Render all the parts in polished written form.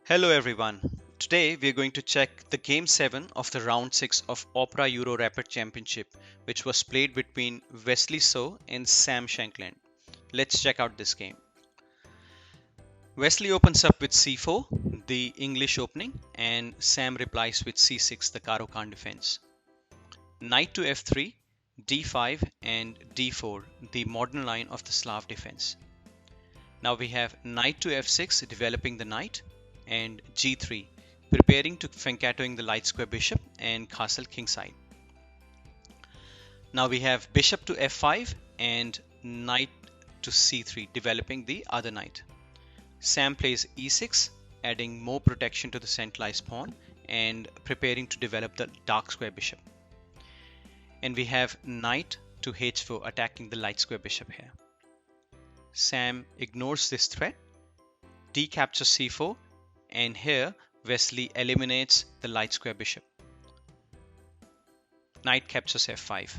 Hello everyone. Today we are going to check the game 7 of the round 6 of Opera Euro Rapid Championship, which was played between Wesley So and Sam Shankland. Let's check out this game. Wesley opens up with c4, the English opening, and Sam replies with c6, the Karo Khan defense. Knight to f3, d5 and d4, the modern line of the Slav defense. Now we have knight to f6, developing the knight, and g3, preparing to fianchettoing the light square bishop and castle kingside. Now we have bishop to f5 and knight to c3, developing the other knight. Sam plays e6, adding more protection to the centralized pawn and preparing to develop the dark square bishop. And we have knight to h4, attacking the light square bishop here. Sam ignores this threat, d captures c4, and here Wesley eliminates the light square bishop. Knight captures f5,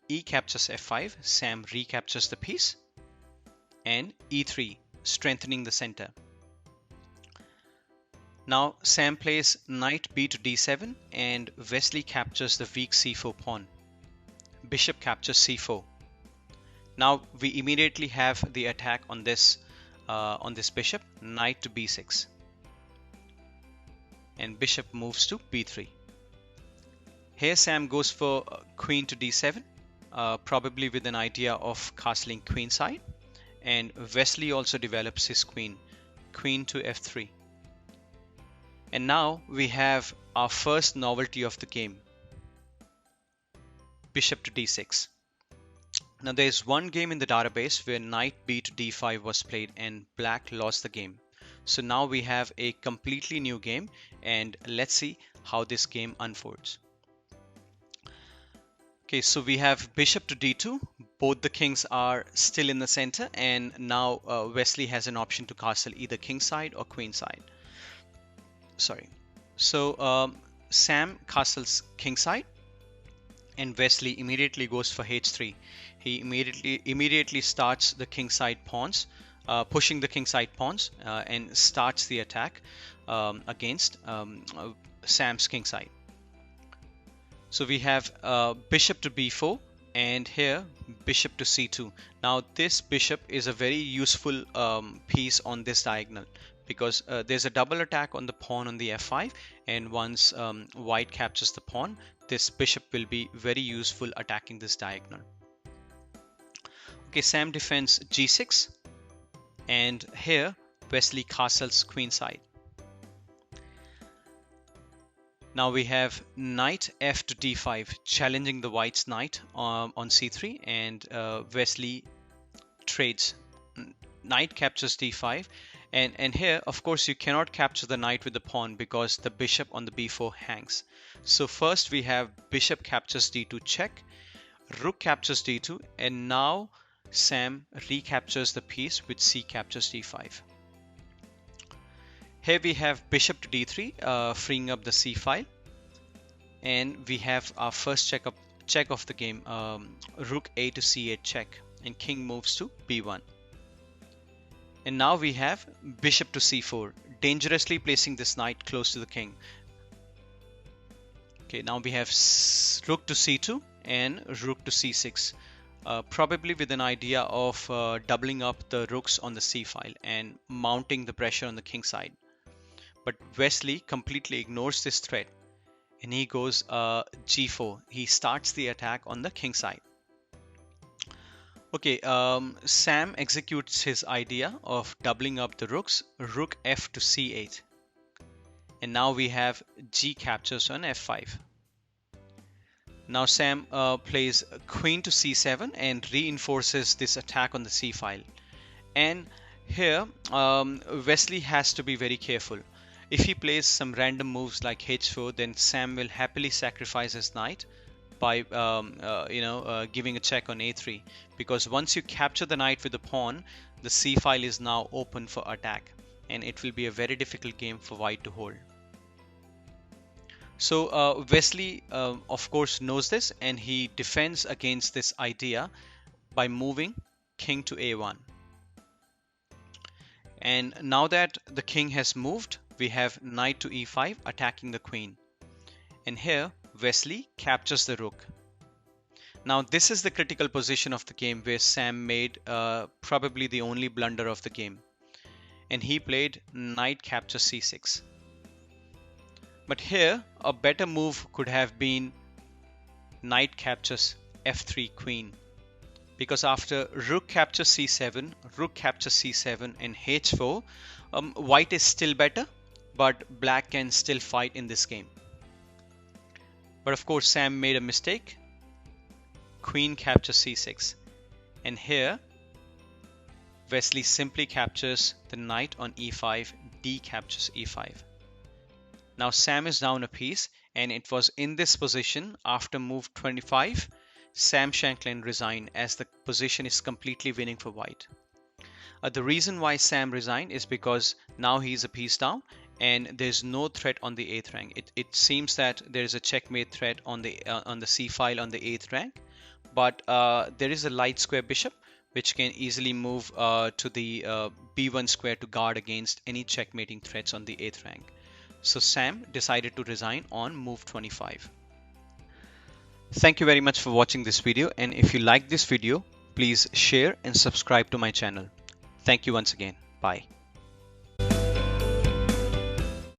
e captures f5, Sam recaptures the piece, and e3, strengthening the center. Now Sam plays knight b to d7 and Wesley captures the weak c4 pawn. Bishop captures c4. Now we immediately have the attack on this bishop, knight to b6. And bishop moves to b3. Here Sam goes for queen to d7, probably with an idea of castling queenside, and Wesley also develops his queen to f3. And now we have our first novelty of the game, bishop to d6. Now there is one game in the database where knight b to d5 was played and black lost the game. So now we have a completely new game, and let's see how this game unfolds. Okay, so we have bishop to d2. Both the kings are still in the center, and now Wesley has an option to castle either kingside or queenside. Sorry. So Sam castles kingside, and Wesley immediately goes for h3. He immediately starts the kingside pawns, pushing the kingside pawns, and starts the attack against Sam's kingside. So we have bishop to b4, and here bishop to c2. Now this bishop is a very useful piece on this diagonal, because there's a double attack on the pawn on the f5, and once white captures the pawn, this bishop will be very useful attacking this diagonal. Okay, Sam defends g6, and here Wesley castles queenside. Now we have knight f to d5, challenging the white's knight on c3, and Wesley trades. Knight captures d5, and here of course you cannot capture the knight with the pawn because the bishop on the b4 hangs. So first we have bishop captures d2 check, rook captures d2, and now Sam recaptures the piece with c captures d5. Here we have bishop to d3, freeing up the c file, and we have our first check of the game, rook a to c8 check, and king moves to b1. And now we have bishop to c4, dangerously placing this knight close to the king. Okay, now we have rook to c2 and rook to c6, probably with an idea of doubling up the rooks on the c file and mounting the pressure on the king side. But Wesley completely ignores this threat, and he goes g4. He starts the attack on the king side. Okay, Sam executes his idea of doubling up the rooks, rook f to c8. And now we have g captures on f5. Now Sam plays queen to c7 and reinforces this attack on the c file. And here Wesley has to be very careful. If he plays some random moves like h4, then Sam will happily sacrifice his knight by giving a check on a3, because once you capture the knight with the pawn, the c file is now open for attack, and it will be a very difficult game for white to hold. So Wesley of course knows this, and he defends against this idea by moving king to a1. And now that the king has moved, we have knight to e5 attacking the queen. And here Wesley captures the rook. Now this is the critical position of the game where Sam made probably the only blunder of the game. And he played knight captures c6. But here a better move could have been knight captures f3 queen. Because after rook captures c7, rook captures c7 and h4, white is still better, but black can still fight in this game. But of course Sam made a mistake. Queen captures c6. And here Wesley simply captures the knight on e5, d captures e5. Now Sam is down a piece, and it was in this position after move 25 Sam Shankland resigned, as the position is completely winning for white. The reason why Sam resigned is because now he's a piece down and there's no threat on the 8th rank. It seems that there is a checkmate threat on the c file on the 8th rank, but there is a light square bishop which can easily move to the b1 square to guard against any checkmating threats on the 8th rank. So Sam decided to resign on move 25. Thank you very much for watching this video, and if you like this video, please share and subscribe to my channel. Thank you once again. Bye.